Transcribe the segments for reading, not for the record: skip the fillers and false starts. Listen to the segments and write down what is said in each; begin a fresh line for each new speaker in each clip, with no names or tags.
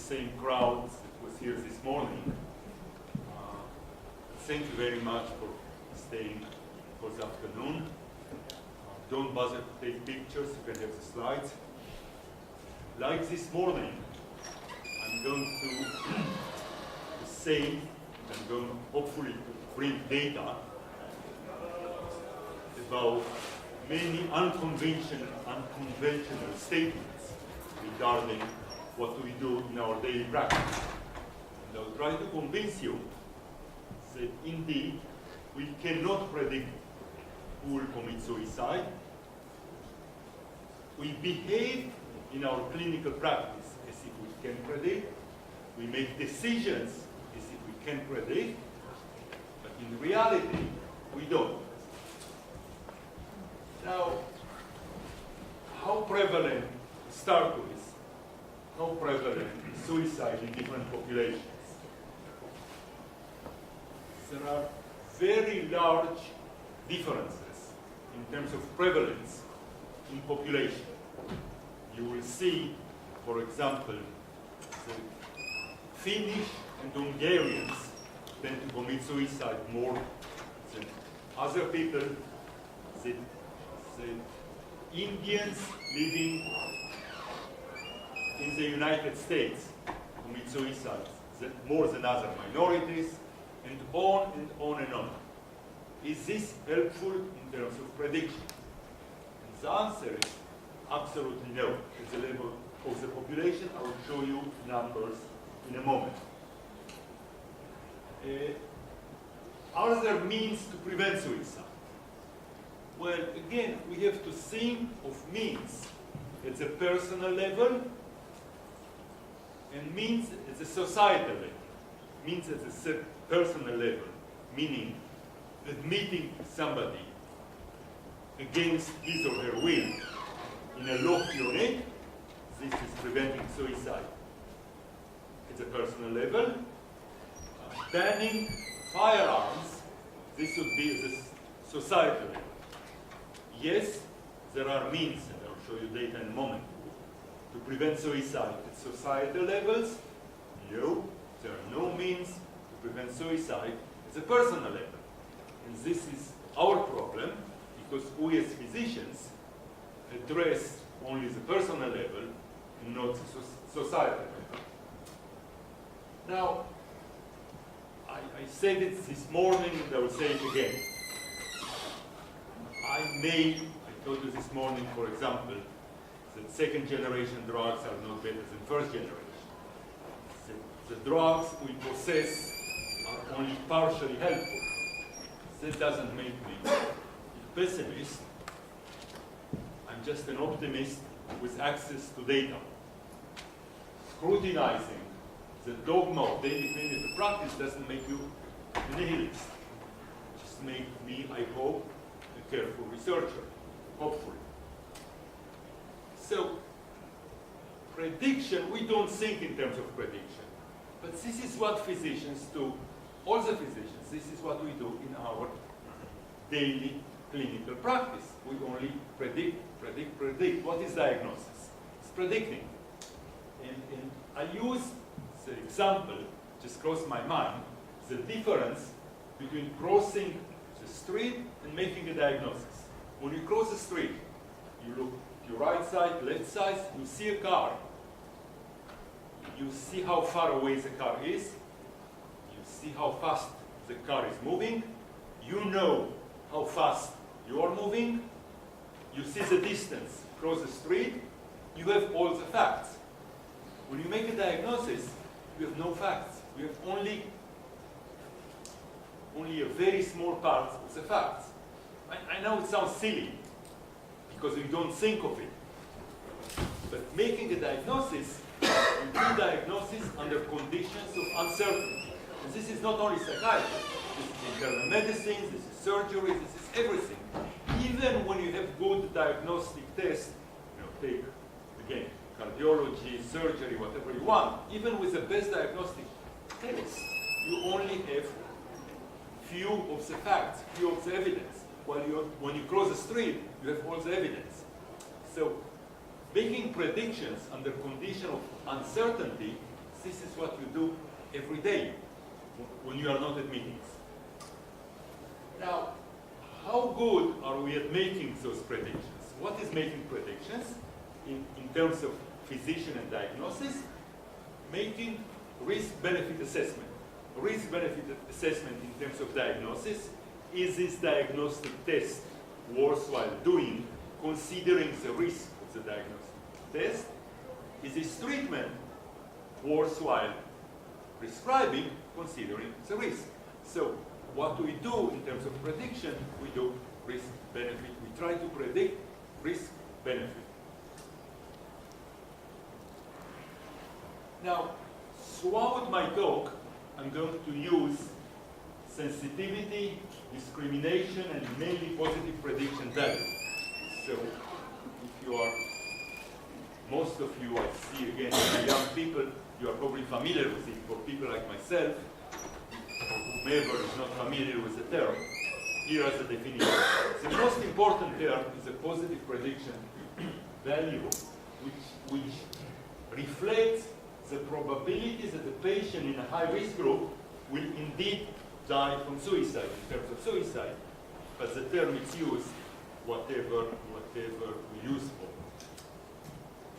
same crowd that was here this morning. Thank you very much for staying for the afternoon. Don't bother to take pictures, you can have the slides. Like this morning, I'm going to say, I'm going hopefully to bring data about many unconventional statements regarding what we do in our daily practice. And I'll try to convince you that indeed we cannot predict who will commit suicide. We behave in our clinical practice as if we can predict. We make decisions as if we can predict, but in reality, we don't. Now, how prevalent, to start with, how prevalent is suicide in different populations? There are very large differences in terms of prevalence in population. You will see, for example, that Finnish and Hungarians tend to commit suicide more than other people, that Indians living in the United States commit suicide more than other minorities, and on and on and on. Is this helpful in terms of prediction? And the answer is absolutely no. At the level of the population, I will show you numbers in a moment. Are there means to prevent suicide? Well, again, we have to think of means at the personal level and means at the societal level. Means at the personal level, meaning admitting somebody against his or her will in a locked unit, this is preventing suicide at the personal level. Banning firearms, this would be at the societal level. Yes, there are means, and I'll show you data in a moment, to prevent suicide at societal levels. No, there are no means to prevent suicide at the personal level. And this is our problem, because we as physicians address only the personal level and not the societal level. Now, I said it this morning and I will say it again. I told you this morning, for example, that second generation drugs are not better than first generation. The drugs we possess are only partially helpful. That doesn't make me a pessimist. I'm just an optimist with access to data. Scrutinizing the dogma of daily clinical practice doesn't make you a nihilist. Just make me, I hope, a careful researcher, hopefully. So, prediction, we don't think in terms of prediction. But this is what physicians do, all the physicians, this is what we do in our daily clinical practice. We only predict. What is diagnosis? It's predicting. And I use the example, just crossed my mind, the difference between crossing the street and making a diagnosis. When you cross the street, you look to your right side, left side, you see a car. You see how far away the car is. You see how fast the car is moving. You know how fast you are moving. You see the distance across the street. You have all the facts. When you make a diagnosis, you have no facts. You have only a very small part of the facts. I know it sounds silly because we don't think of it. But making a diagnosis, you do diagnosis under conditions of uncertainty. And this is not only psychiatry. This is internal medicine, this is surgery, this is everything. Even when you have good diagnostic tests, take, again, cardiology, surgery, whatever you want, even with the best diagnostic tests, you only have few of the facts, few of the evidence. While when you cross the street, you have all the evidence. So making predictions under condition of uncertainty, This is what you do every day when you are not at meetings. Now, how good are we at making those predictions? What is making predictions in terms of physician and diagnosis? Making risk-benefit assessment. Risk-benefit assessment in terms of diagnosis. Is this diagnostic test worthwhile doing, considering the risk of the diagnostic test? Is this treatment worthwhile prescribing, considering the risk? So what do we do in terms of prediction? We do risk-benefit. We try to predict risk-benefit. Now, throughout my talk, I'm going to use sensitivity, discrimination, and mainly positive prediction data. So, if you are, most of you I see again, young people, you are probably familiar with it. For people like myself, or whomever is not familiar with the term, here is the definition. The most important term is a positive prediction value, which reflects the probability that the patient in a high-risk group will indeed die from suicide, in terms of suicide. But the term is used, whatever we use for.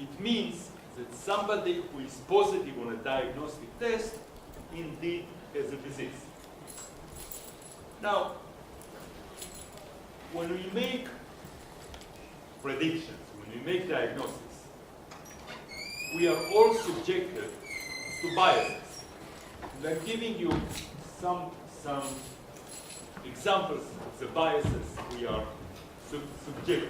It means that somebody who is positive on a diagnostic test indeed has a disease. Now, when we make predictions, when we make diagnoses, we are all subjected to biases. And I'm giving you some examples of the biases we are subjected.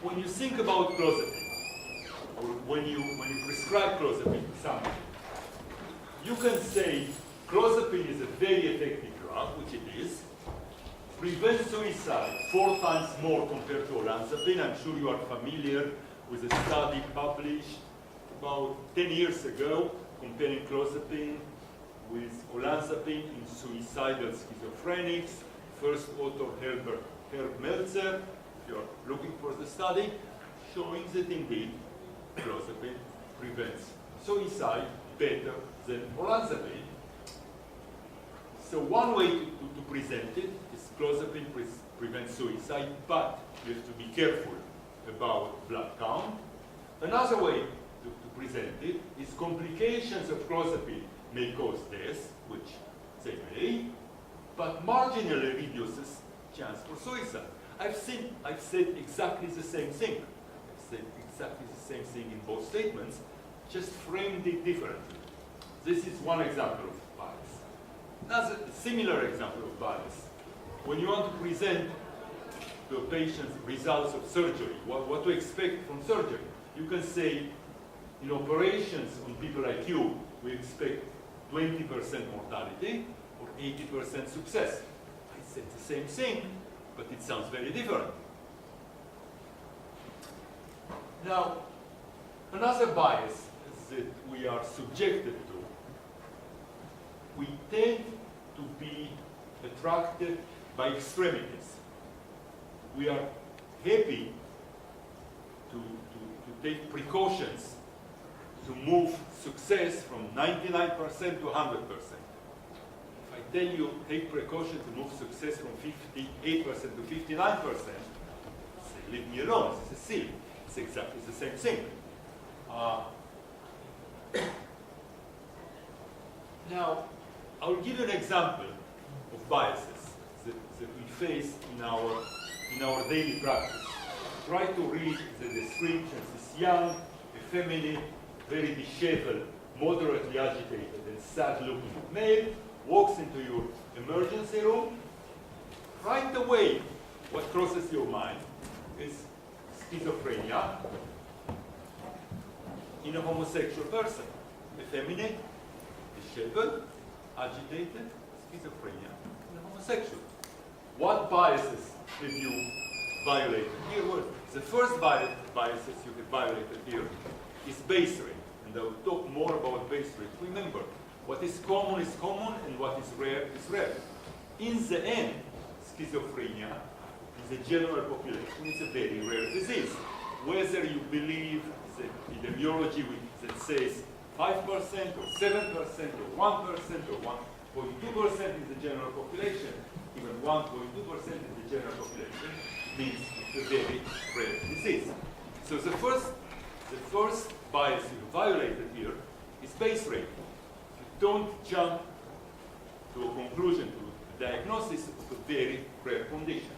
When you think about clozapine, or when you prescribe clozapine to someone, you can say clozapine is a very effective drug, which it is, prevents suicide 4 times more compared to olanzapine. I'm sure you are familiar with a study published about 10 years ago comparing clozapine with olanzapine in suicidal schizophrenics. First author, Herb Meltzer, if you're looking for the study, showing that indeed clozapine prevents suicide better than olanzapine. So one way to present it is clozapine prevents suicide, but you have to be careful about blood count. Another way to present it is complications of clozapine may cause death, which they may, but marginally reduces chance for suicide. I've said exactly the same thing. I've said exactly the same thing in both statements, just framed it differently. This is one example of bias. Another similar example of bias. When you want to present to a patient results of surgery, what to expect from surgery, you can say, in operations on people like you, we expect 20% mortality or 80% success. I said the same thing, but it sounds very different. Now, another bias that we are subjected to, we tend to be attracted by extremities. We are happy to take precautions to move success from 99% to 100%. If I tell you take precaution to move success from 58% to 59%, say, leave me alone, this is silly. It's exactly the same thing. Now, I'll give you an example of biases that we face in our daily practice. Try to read the descriptions. This young, effeminate, very disheveled, moderately agitated, and sad-looking male walks into your emergency room. Right away, what crosses your mind is schizophrenia in a homosexual person. Effeminate, disheveled, agitated, schizophrenia in a homosexual. What biases have you violated here? Well, the first biases you have violated here is base rate. And I will talk more about base rate. Remember, what is common, and what is rare is rare. In the end, schizophrenia in the general population is a very rare disease. Whether Either you believe the epidemiology that says 5% or 7% or 1% or 1.2% in the general population, even 1.2% in the general population, means a very rare disease. So the first bias you violated here is base rate. You don't jump to a conclusion, to a diagnosis of a very rare condition.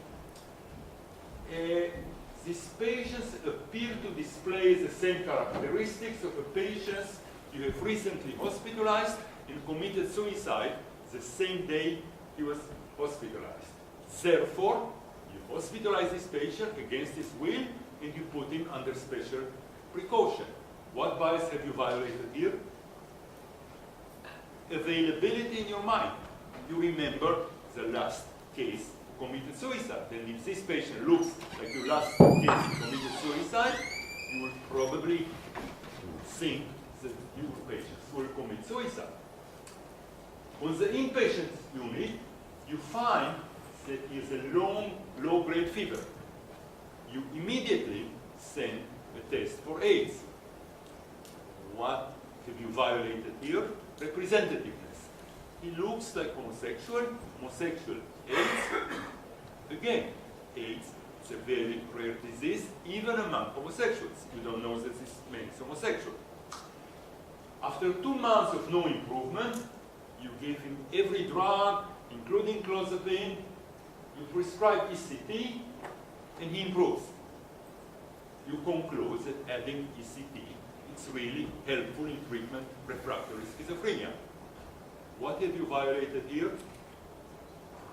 These patients appear to display the same characteristics of the patients you have recently hospitalized and committed suicide the same day he was hospitalized. Therefore, you hospitalize this patient against his will and you put him under special precaution. What bias have you violated here? Availability in your mind. You remember the last case who committed suicide. Then if this patient looks like your last case who committed suicide, you will probably think that your patients will commit suicide. On the inpatient unit, you find that he has a long, low-grade fever. You immediately send a test for AIDS. What have you violated here? Representativeness. He looks like homosexual, AIDS. Again, AIDS is a very rare disease, even among homosexuals. You don't know that this man is homosexual. After 2 months of no improvement, you gave him every drug, including clozapine. You prescribe ECT, and he improves. You conclude that adding ECT is really helpful in treatment refractory schizophrenia. What have you violated here?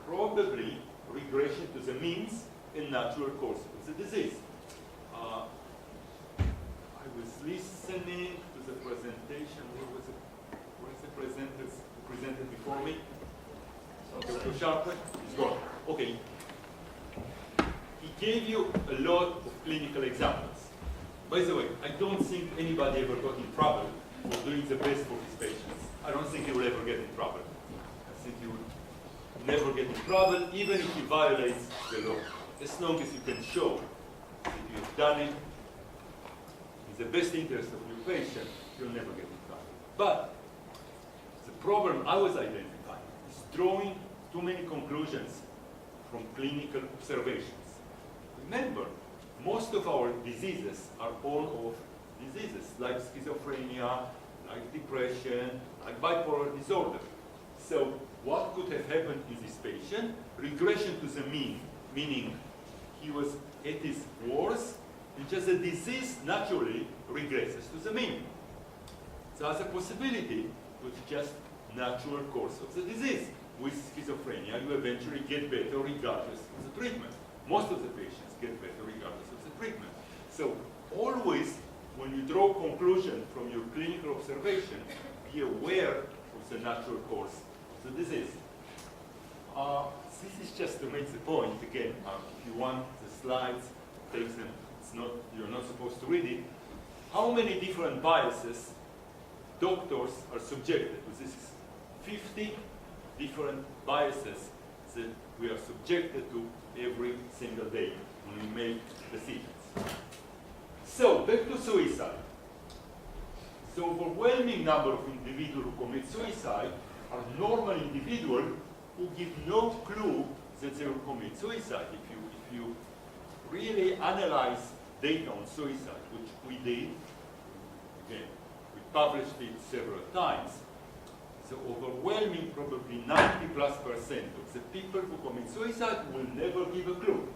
Probably regression to the means and natural course of the disease. I was listening to the presentation. Where is the presenter who presented before me? Dr. Sharpe is gone. Okay. He gave you a lot of clinical examples. By the way, I don't think anybody ever got in trouble for doing the best for his patients. I don't think he will ever get in trouble. I think he will never get in trouble, even if he violates the law. As long as you can show that you have done it in the best interest of your patient, you'll never get in trouble. But the problem I was identifying is drawing too many conclusions from clinical observations. Remember, most of our diseases are born of diseases like schizophrenia, like depression, like bipolar disorder. So what could have happened in this patient? Regression to the mean, meaning he was at his worst, and just the disease naturally regresses to the mean. So as a possibility, which is just natural course of the disease. With schizophrenia, you eventually get better regardless of the treatment. Most of the patients get better regardless of the treatment. So always, when you draw conclusion from your clinical observation, be aware of the natural course of the disease. This is just to make the point. Again, if you want the slides, take them. You're not supposed to read it. How many different biases doctors are subjected to? This is 50 different biases that we are subjected to every single day when we make decisions. So, back to suicide. The overwhelming number of individuals who commit suicide are normal individuals who give no clue that they will commit suicide. If you really analyze data on suicide, which we did, again, we published it several times, the overwhelming, probably 90+% of the people who commit suicide will never give a clue.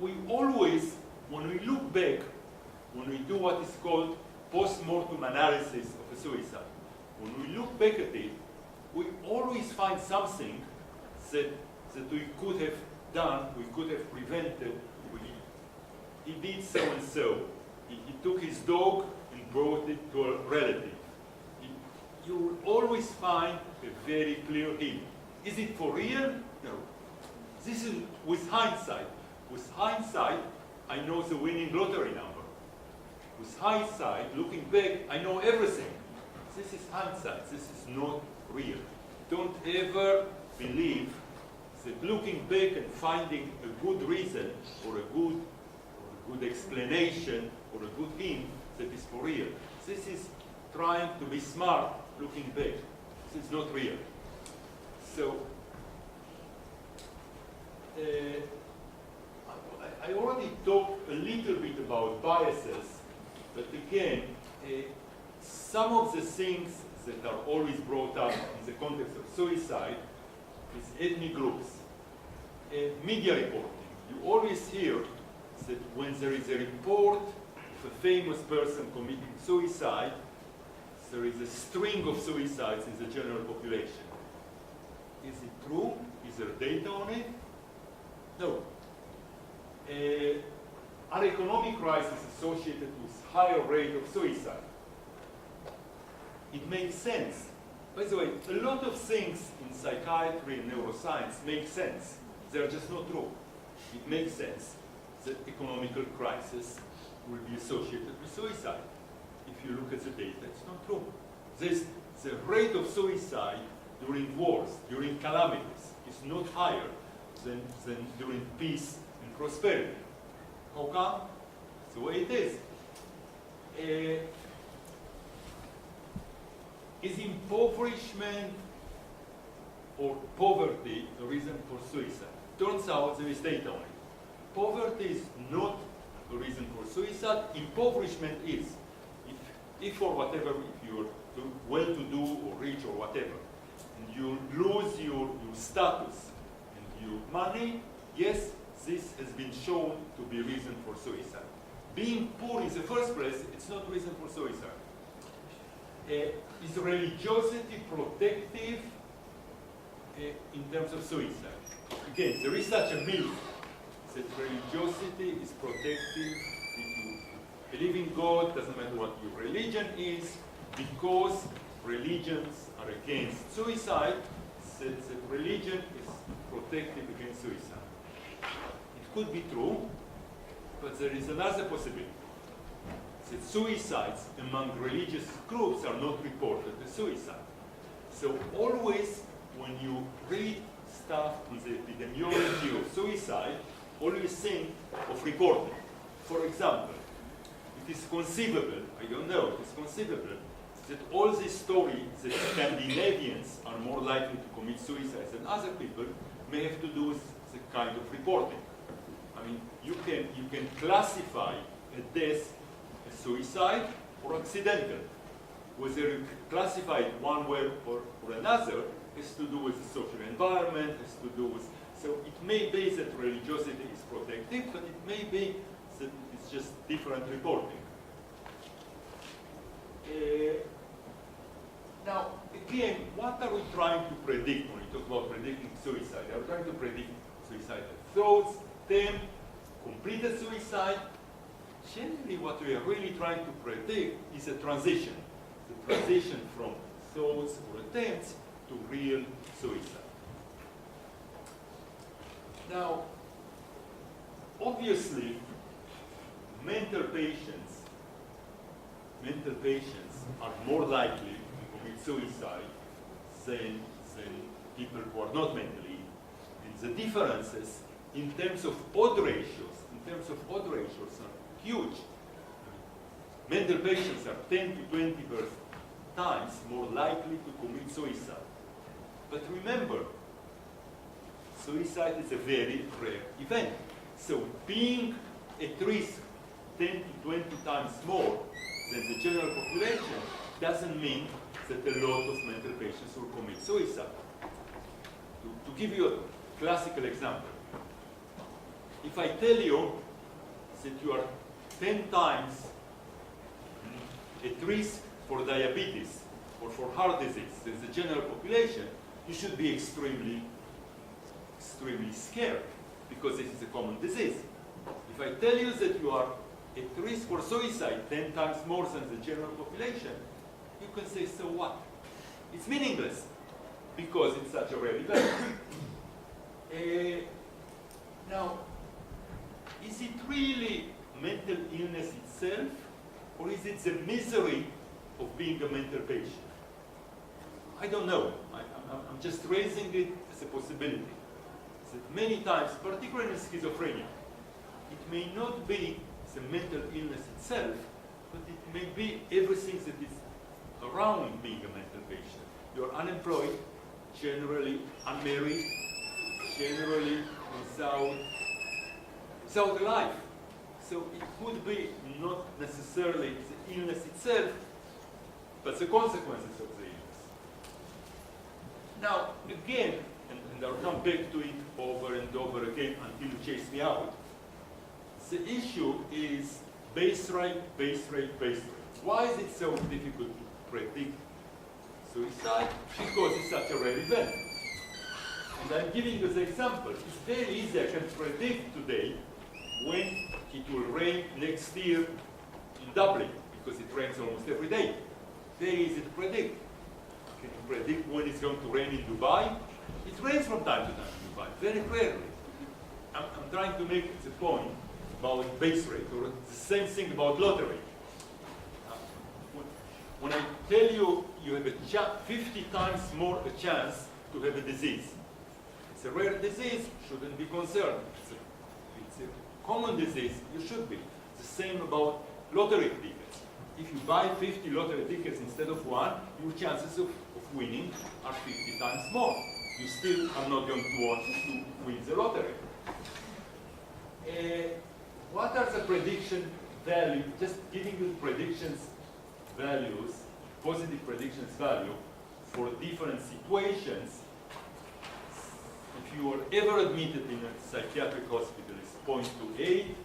We always, when we look back, when we do what is called post-mortem analysis of a suicide, when we look back at it, we always find something that we could have done, we could have prevented. He did so and so. He took his dog and brought it to a relative. You will always find a very clear hint. Is it for real? No. This is with hindsight. With hindsight, I know the winning lottery number. With hindsight, looking back, I know everything. This is hindsight. This is not real. Don't ever believe that looking back and finding a good reason or a good explanation or a good hint that is for real. This is trying to be smart looking back. This is not real. So, I already talked a little bit about biases, but again, some of the things that are always brought up in the context of suicide is ethnic groups. Media reporting. You always hear that when there is a report of a famous person committing suicide, there is a string of suicides in the general population. Is it true? Is there data on it? No. Are economic crises associated with higher rate of suicide? It makes sense. By the way, a lot of things in psychiatry and neuroscience make sense. They're just not true. It makes sense that economical crisis will be associated with suicide. If you look at the data, it's not true. The rate of suicide during wars, during calamities, is not higher than during peace and prosperity. How come? It's the way it is. Is impoverishment or poverty a reason for suicide? Turns out there is data on it. Poverty is not a reason for suicide. Impoverishment is. If for whatever, if you're well-to-do or rich or whatever, and you lose your status and your money, yes, this has been shown to be a reason for suicide. Being poor in the first place, it's not a reason for suicide. Is religiosity protective in terms of suicide? Again, there is such a myth that religiosity is protective. If you believe in God, doesn't matter what your religion is, because religions are against suicide, that religion is protective against suicide. It could be true, but there is another possibility. That suicides among religious groups are not reported as suicide. So always, when you read stuff on the epidemiology of suicide, always think of reporting. For example, it is conceivable, I don't know, it is conceivable that all these stories that Scandinavians are more likely to commit suicide than other people may have to do with the kind of reporting. I mean, you can classify a death as suicide or accidental. Whether you classify it one way or another has to do with the social environment, has to do with, so it may be that religiosity is protective, but it may be that it's just different reporting. Now, again, what are we trying to predict when we talk about predicting suicide? Are we trying to predict suicidal thoughts, attempt, completed suicide? Generally, what we are really trying to predict is a transition. The transition from thoughts or attempts to real suicide. Now, obviously, mental patients are more likely to commit suicide than people who are not mentally ill. And the differences in terms of odd ratios are huge. Mental patients are 10 to 20 times more likely to commit suicide. But remember, suicide is a very rare event. So being at risk 10 to 20 times more than the general population doesn't mean that a lot of mental patients will commit suicide. To give you a classical example, if I tell you that you are 10 times at risk for diabetes or for heart disease than the general population, you should be extremely scared, because this is a common disease. If I tell you that you are at risk for suicide 10 times more than the general population, you can say, so what? It's meaningless, because it's such a rare event. Now, is it really mental illness itself, or is it the misery of being a mental patient? I don't know. I'm just raising it as a possibility. that many times, particularly in schizophrenia, it may not be the mental illness itself, but it may be everything that is around being a mental patient. You're unemployed, generally unmarried, generally without a life. So it could be not necessarily the illness itself, but the consequences of the illness. Now, again, and I'll come back to it over and over again until you chase me out, the issue is base rate, base rate, base rate. Why is it so difficult to predict suicide? Because it's such a rare event. And I'm giving you the example. It's very easy. I can predict today when it will rain next year in Dublin, because it rains almost every day. Very easy to predict. Can you predict when it's going to rain in Dubai? It rains from time to time in Dubai, very rarely. I'm trying to make the point about base rate, or the same thing about lottery. When I tell you you have a 50 times more a chance to have a disease, it's a rare disease, shouldn't be concerned. It's a common disease, you should be. The same about lottery tickets. If you buy 50 lottery tickets instead of one, your chances of winning are 50 times more. You still are not going to want to win the lottery. What are the prediction values? Just giving you predictions values, positive predictions value for different situations. If you are ever admitted in a psychiatric hospital, it's 0.28.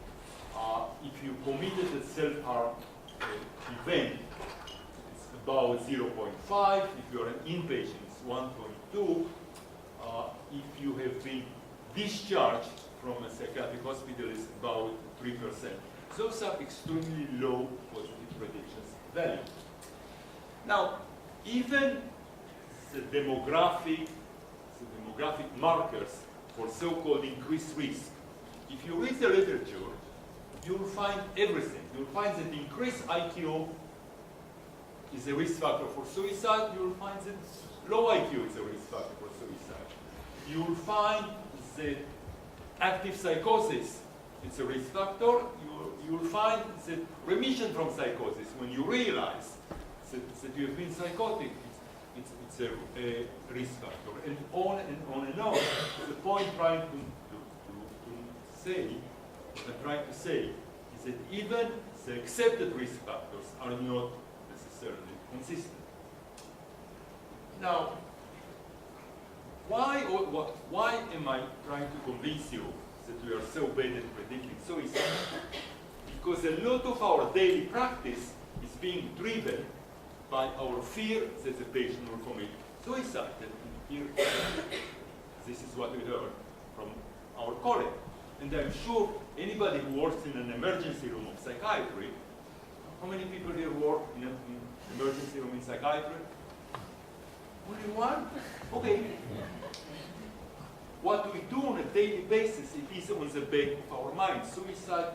If you committed a self-harm event, it's about 0.5. If you are an inpatient, it's 1.2. If you have been discharged from a psychiatric hospital, it's about 3%. Those are extremely low positive predictions value. Now, even the demographic markers for so-called increased risk, if you read the literature, you'll find everything. You'll find that increased IQ is a risk factor for suicide. You'll find that low IQ is a risk factor for suicide. You'll find that active psychosis is a risk factor. You'll find that remission from psychosis, when you realize that you have been psychotic, it's a risk factor, and on and on and on. The point I'm trying to say is that even the accepted risk factors are not necessarily consistent. Now, why am I trying to convince you that we are so bad at predicting suicide? Because a lot of our daily practice is being driven by our fear that the patient will commit suicide. And here, this is what we heard from our colleague. And I'm sure anybody who works in an emergency room of psychiatry, how many people here work in an emergency room in psychiatry? Only one? Okay. What we do on a daily basis, it is on the back of our mind. Suicide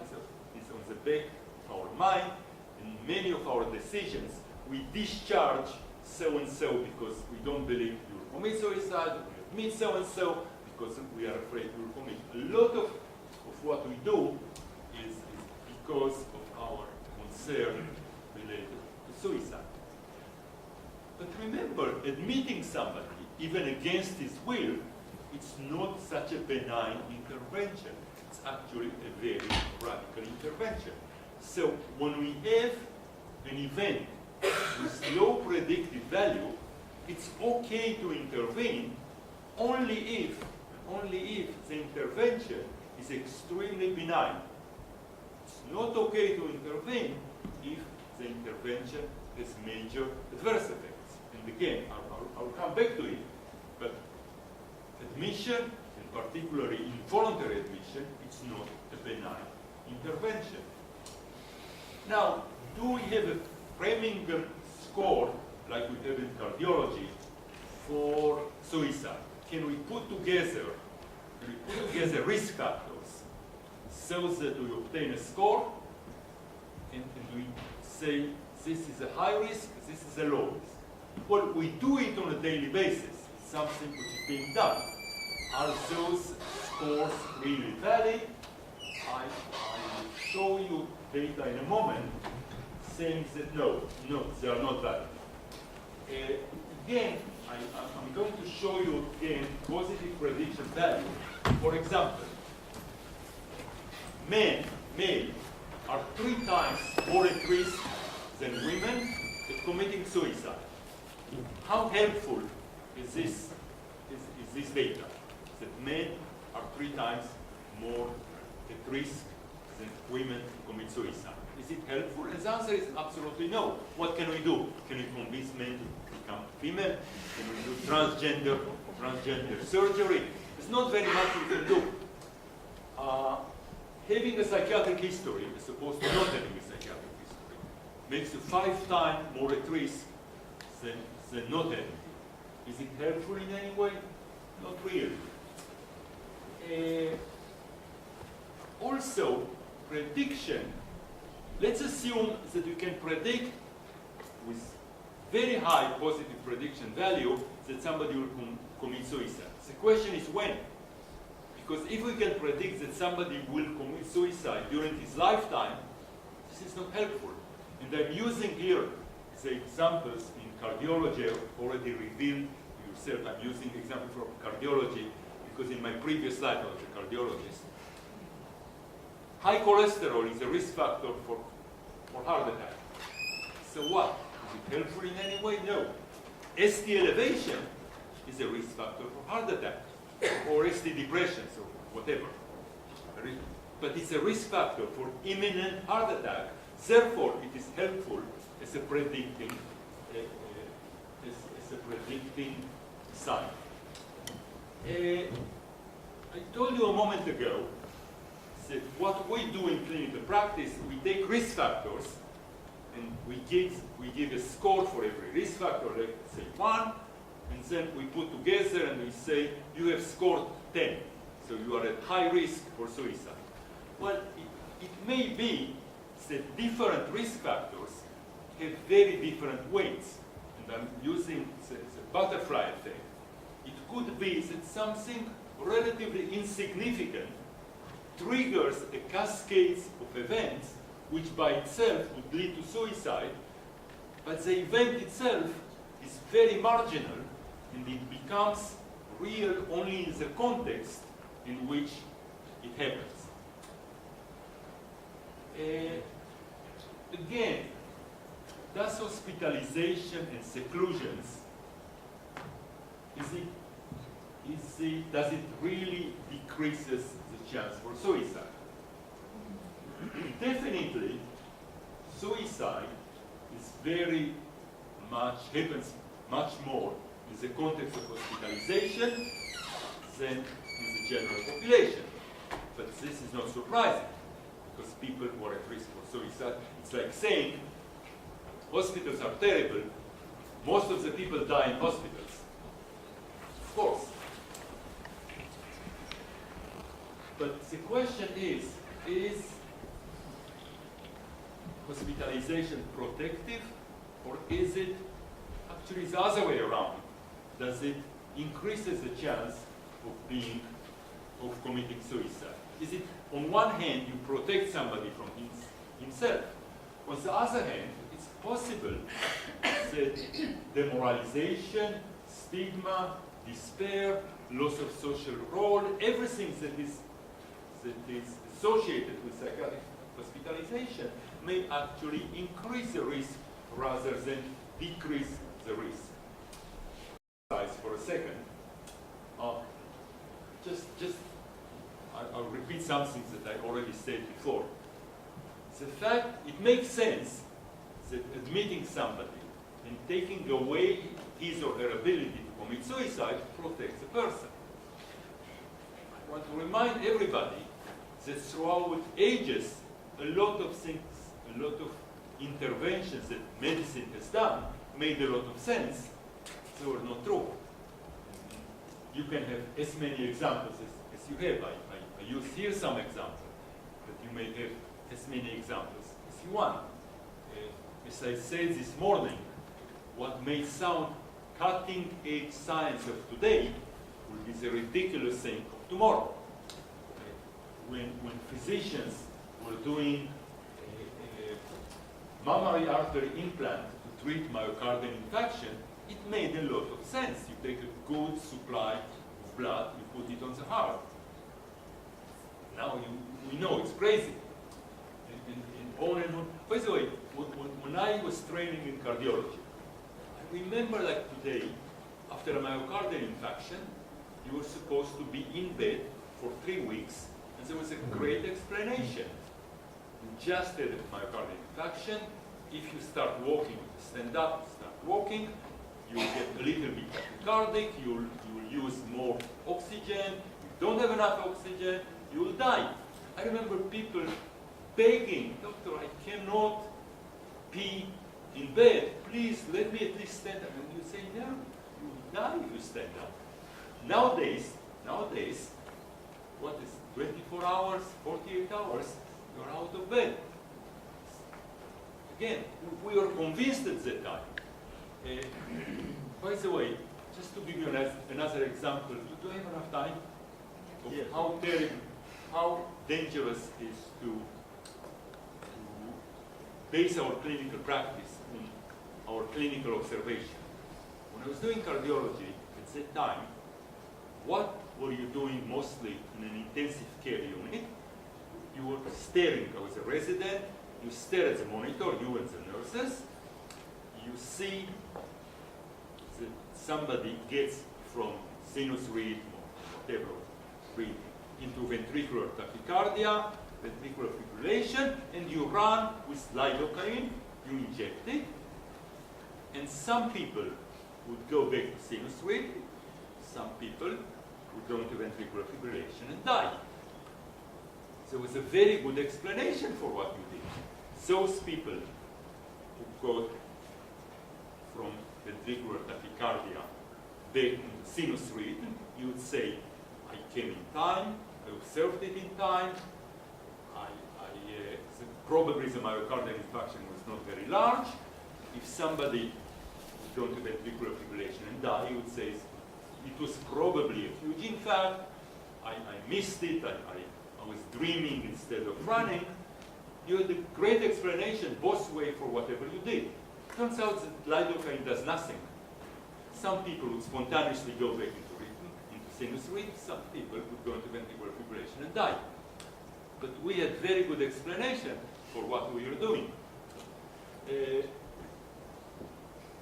is on the back of our mind. In many of our decisions, we discharge so-and-so because we don't believe you will commit suicide, we admit so-and-so because we are afraid we will commit. A lot of what we do is because of our concern related to suicide. But remember, admitting somebody, even against his will, it's not such a benign intervention. It's actually a very radical intervention. So when we have an event with low predictive value, it's okay to intervene only if the intervention is extremely benign. It's not okay to intervene if the intervention has major adverse effects. And again, I'll come back to it, but admission, and particularly involuntary admission, it's not a benign intervention. Now, do we have a Framingham score, like we have in cardiology, for suicide? Can we put together risk factors so that we obtain a score, and we say this is a high risk, this is a low risk? Well, we do it on a daily basis. It's something which is being done. Are those scores really valid? I will show you data in a moment saying that no, they are not valid. Again, I'm going to show you again positive prediction value. For example, male are 3 times more at risk than women at committing suicide. How helpful is this data? That men are 3 times more at risk than women to commit suicide. Is it helpful? And the answer is absolutely no. What can we do? Can we convince men to become female? Can we do transgender surgery? There's not very much we can do. Having a psychiatric history as opposed to not having a psychiatric history makes you 5 times more at risk than not having. Is it helpful in any way? Not really. Also, prediction. Let's assume that you can predict with very high positive prediction value that somebody will commit suicide. The question is when. Because if we can predict that somebody will commit suicide during his lifetime, this is not helpful. And I'm using here the examples in cardiology. I've already revealed yourself. I'm using example from cardiology because in my previous slide I was a cardiologist. High cholesterol is a risk factor for heart attack. So what? Is it helpful in any way? No. ST elevation is a risk factor for heart attack or ST depression, so whatever. But it's a risk factor for imminent heart attack. Therefore, it is helpful as a predicting sign. I told you a moment ago that what we do in clinical practice, we take risk factors and we give a score for every risk factor, let's say 1, and then we put together and we say you have scored 10, so you are at high risk for suicide. Well, it may be that different risk factors have very different weights, and I'm using the butterfly effect. It could be that something relatively insignificant triggers a cascade of events which by itself would lead to suicide, but the event itself is very marginal and it becomes real only in the context in which it happens. Again, does hospitalization and seclusions, does it really decreases the chance for suicide? Definitely, suicide is very much, happens much more in the context of hospitalization than in the general population. But this is not surprising, because people who are at risk for suicide, it's like saying, hospitals are terrible, most of the people die in hospitals. Of course. But the question is hospitalization protective, or is it actually the other way around? Does it increases the chance of committing suicide? Is it, on one hand, you protect somebody from himself? On the other hand, it's possible that demoralization, stigma, despair, loss of social role, everything that is associated with psychiatric hospitalization may actually increase the risk rather than decrease the risk. For a second, I'll repeat something that I already said before. The fact, it makes sense that admitting somebody and taking away his or her ability to commit suicide protects the person. I want to remind everybody that throughout ages, a lot of things, a lot of interventions that medicine has done made a lot of sense. They were not true. You can have as many examples as you have. I use here some examples, but you may have as many examples as you want. As I said this morning, what may sound cutting-edge science of today will be the ridiculous thing of tomorrow. when physicians were doing a mammary artery implant to treat myocardial infarction, it made a lot of sense. You take a good supply of blood, you put it on the heart. Now we know it's crazy. And on and on. By the way, when I was training in cardiology, I remember like today, after a myocardial infarction, you were supposed to be in bed for 3 weeks, and there was a great explanation. You just had a myocardial infarction. If you start walking, stand up, start walking, you'll get a little bit tachycardic, you'll use more oxygen, you don't have enough oxygen, you'll die. I remember people begging, doctor, I cannot pee in bed, please let me at least stand up. And you say, no, you'll die if you stand up. Nowadays, what is 24 hours, 48 hours, you're out of bed. Again, we were convinced at that time. By the way, just to give you another example, do I have enough time? Of how terrible, how dangerous it is to base our clinical practice on our clinical observation. When I was doing cardiology at that time, what were you doing mostly in an intensive care unit? You were staring. I was a resident. You stare at the monitor, you and the nurses. You see that somebody gets from sinus rhythm or whatever rhythm into ventricular tachycardia, ventricular fibrillation, and you run with lidocaine, you inject it, and some people would go back to sinus rhythm, some people would go into ventricular fibrillation and die. There was a very good explanation for what you did. Those people who got from ventricular tachycardia back into sinus rhythm, you would say, I came in time, I observed it in time, probably the myocardial infarction was not very large. If somebody would go into ventricular fibrillation and die, he would say, it was probably a huge infarct, I missed it, I was dreaming instead of running. You had a great explanation both ways for whatever you did. Turns out that lidocaine does nothing. Some people would spontaneously go back into rhythm, into sinus rhythm. Some people would go into ventricular fibrillation and die. But we had very good explanation for what we were doing.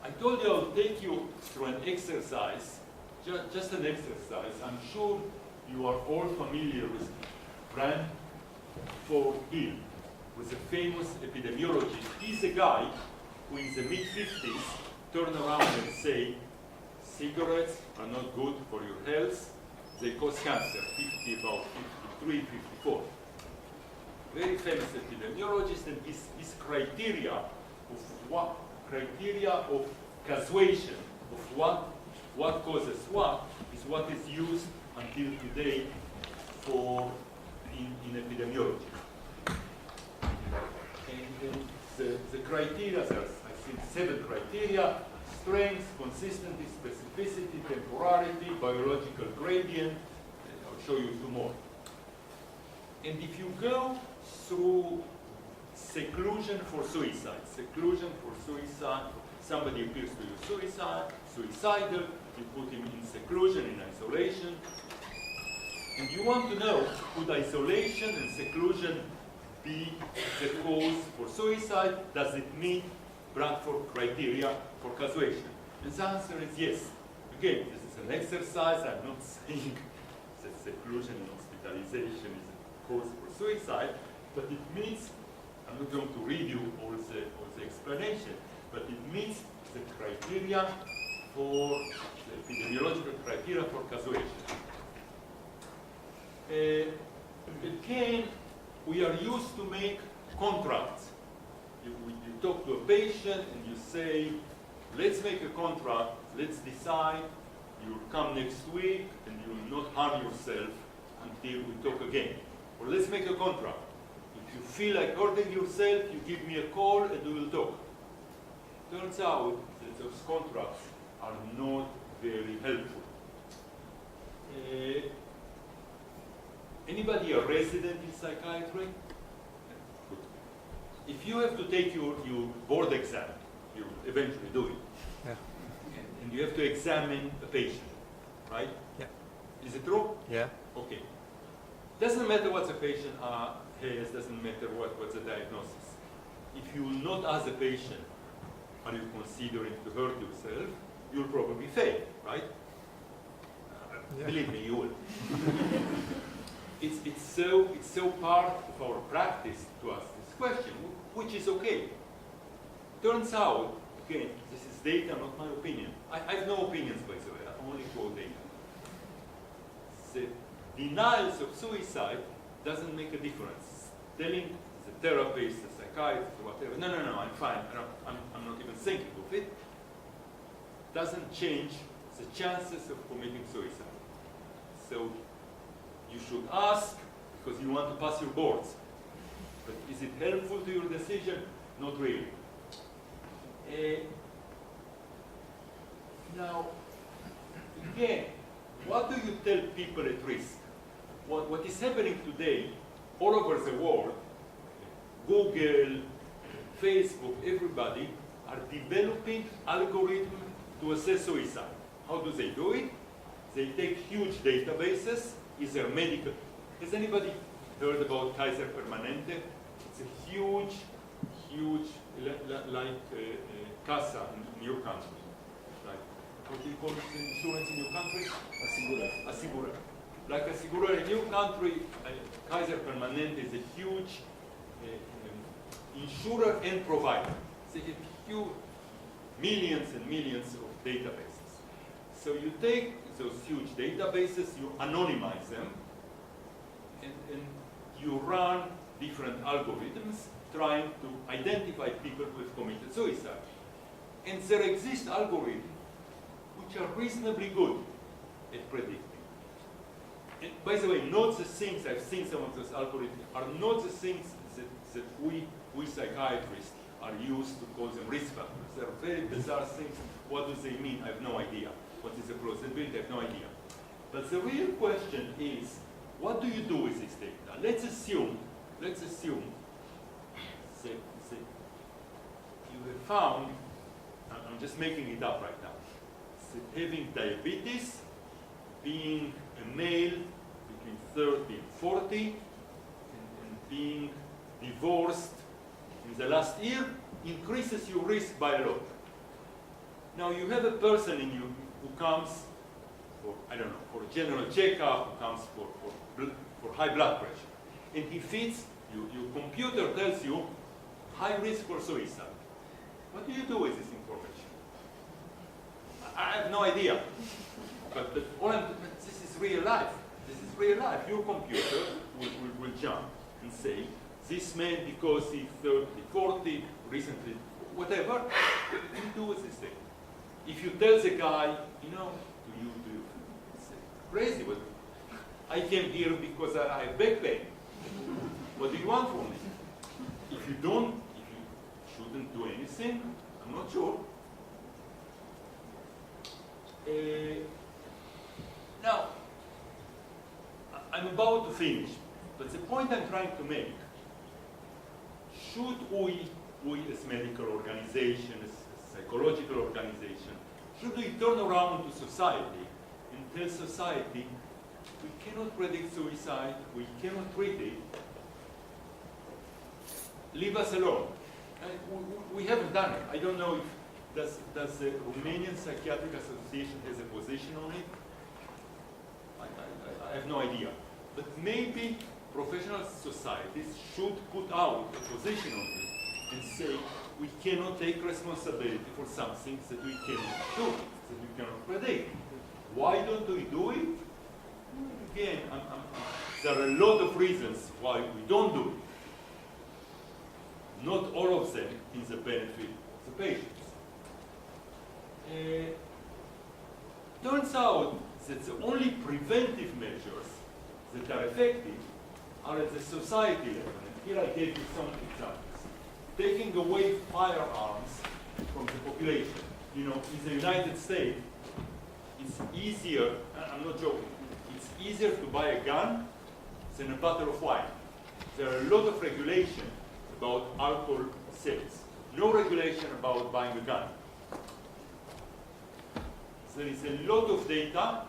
I told you I'll take you through an exercise, just an exercise. I'm sure you are all familiar with Branford Hill, was a famous epidemiologist. He's a guy who in the mid-50s turned around and say, cigarettes are not good for your health, they cause cancer, about 53, 54. Very famous epidemiologist, and his criteria of causation of what causes what is what is used until today for in epidemiology. And the criteria, there's I think 7 criteria: strength, consistency, specificity, temporality, biological gradient. I'll show you 2 more. And if you go through seclusion for suicide, somebody appears to you suicidal, you put him in seclusion, in isolation, and you want to know, could isolation and seclusion be the cause for suicide? Does it meet Branford criteria for causation? And the answer is yes. Again, this is an exercise. I'm not saying that seclusion and hospitalization is a cause for suicide, but it means, I'm not going to read you all the explanation, but it meets the criteria for, the epidemiological criteria for causation. Again, we are used to make contracts. You talk to a patient and you say, let's make a contract, let's decide, you'll come next week and you will not harm yourself until we talk again. Or let's make a contract. If you feel like hurting yourself, you give me a call and we will talk. Turns out that those contracts are not very helpful. Anybody a resident in psychiatry? Good. If you have to take your board exam, you eventually do it.
Yeah.
And you have to examine a patient, right?
Yeah.
Is it true?
Yeah.
Okay. Doesn't matter what the patient has, doesn't matter what's the diagnosis. If you will not ask the patient, are you considering to hurt yourself, you'll probably fail, right?
Yeah.
Believe me, you will. it's so part of our practice to ask this question, which is okay. Turns out, again, this is data, not my opinion. I have no opinions, by the way. I only quote data. The denials of suicide doesn't make a difference. Telling the therapist, the psychiatrist, or whatever, no, I'm fine. I'm not even thinking of it. Doesn't change the chances of committing suicide. So you should ask because you want to pass your boards. But is it helpful to your decision? Not really. Now, again, what do you tell people at risk? What is happening today all over the world, Google, Facebook, everybody are developing algorithms to assess suicide. How do they do it? They take huge databases, either medical. Has anybody heard about Kaiser Permanente? It's a huge, like CASA in your country. Like, what do you call it, insurance in your country? Asegura. Like Asegura in your country, Kaiser Permanente is a huge insurer and provider. They have huge, millions and millions of databases. So you take those huge databases, you anonymize them, and you run different algorithms trying to identify people who have committed suicide. And there exist algorithms which are reasonably good at predicting. And by the way, not the things, I've seen some of those algorithms, are not the things that we psychiatrists are used to call them risk factors. They're very bizarre things. What do they mean? I have no idea. What is the plausibility? I have no idea. But the real question is, what do you do with this data? Let's assume that you have found, I'm just making it up right now, that having diabetes, being a male between 30 and 40, and being divorced in the last year increases your risk by a lot. Now you have a person in you who comes for, I don't know, for a general checkup, who comes for high blood pressure. And he fits, your computer tells you, high risk for suicide. What do you do with this information? I have no idea. But this is real life. This is real life. Your computer will jump and say, this man, because he's 30, 40, recently, whatever, what do you do with this thing? If you tell the guy, you know, it's crazy, but I came here because I have back pain. What do you want from me? If you shouldn't do anything, I'm not sure. Now, I'm about to finish, but the point I'm trying to make, should we as medical organization, as psychological organization, should we turn around to society and tell society, we cannot predict suicide, we cannot treat it, leave us alone. We haven't done it. I don't know if does the Romanian Psychiatric Association has a position on it? I have no idea. But maybe professional societies should put out a position on it and say, we cannot take responsibility for something that we cannot do, that we cannot predict. Why don't we do it? Again, there are a lot of reasons why we don't do it. Not all of them in the benefit of the patients. Turns out that the only preventive measures that are effective are at the society level. And here I gave you some examples. Taking away firearms from the population. You know, in the United States, it's easier, I'm not joking, it's easier to buy a gun than a bottle of wine. There are a lot of regulation about alcohol sales. No regulation about buying a gun. There is a lot of data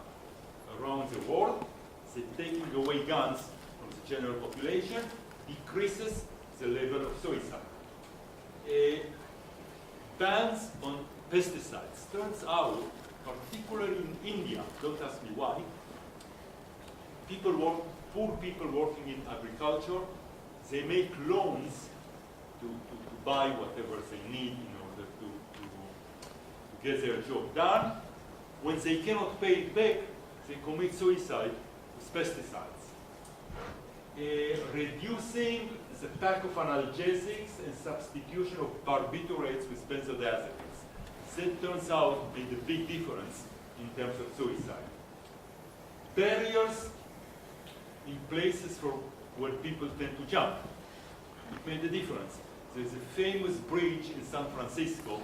around the world that taking away guns from the general population decreases the level of suicide. Bans on pesticides. Turns out, particularly in India, don't ask me why, poor people working in agriculture, they make loans to buy whatever they need in order to get their job done. When they cannot pay it back, they commit suicide with pesticides. Reducing the pack of analgesics and substitution of barbiturates with benzodiazepines. That turns out to be the big difference in terms of suicide. Barriers in places where people tend to jump. It made a difference. There's a famous bridge in San Francisco.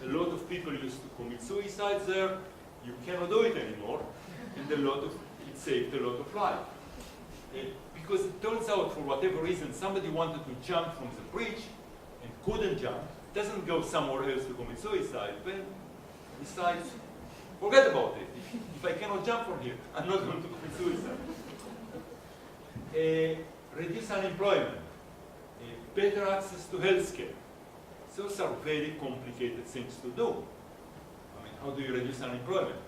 A lot of people used to commit suicide there. You cannot do it anymore, and it saved a lot of life. Because it turns out, for whatever reason, somebody wanted to jump from the bridge and couldn't jump, doesn't go somewhere else to commit suicide, but decides, forget about it. If I cannot jump from here, I'm not going to commit suicide. Reduce unemployment. Better access to healthcare. Those are very complicated things to do. I mean, how do you reduce unemployment?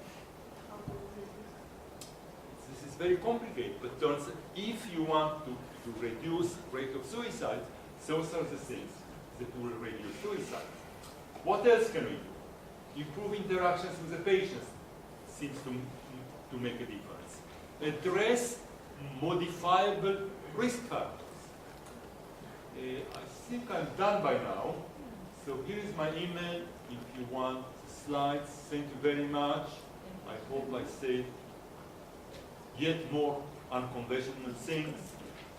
This is very complicated, but turns out if you want to reduce rate of suicide, those are the things that will reduce suicide. What else can we do? Improve interactions with the patients seems to make a difference. Address modifiable risk factors. I think I'm done by now. So here is my email if you want slides. Thank you very much. I hope I said yet more unconventional things.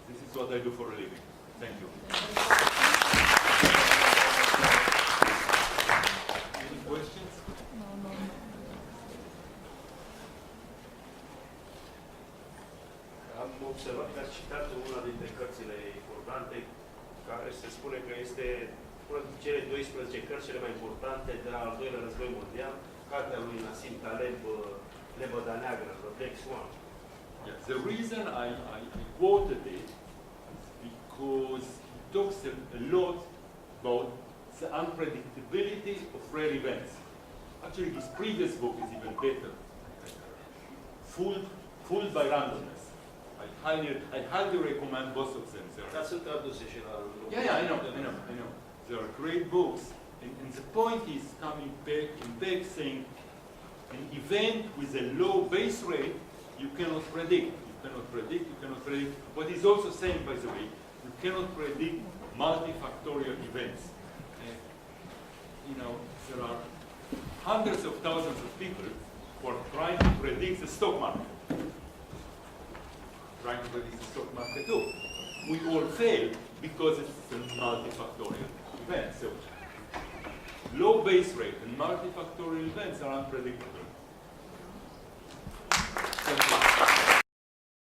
This is what I do for a living. Thank you. Any questions?
Am observat că ați citat una dintre cărțile importante, care se spune că este una dintre cele 12 cărți cele mai importante de la al doilea război mondial, cartea lui Nassim Taleb, Lebăda Neagră, The Black Swan.
Yeah, the reason I quoted it is because he talks a lot about the unpredictability of rare events. Actually, his previous book is even better. Fooled by Randomness. I highly recommend both of them.
Dar sunt traduse și la...
Yeah, I know. They are great books. And the point is coming back saying an event with a low base rate you cannot predict. What he's also saying, by the way, you cannot predict multifactorial events. There are hundreds of thousands of people who are trying to predict the stock market. Too. We all fail because it's a multifactorial event. So low base rate and multifactorial events are unpredictable.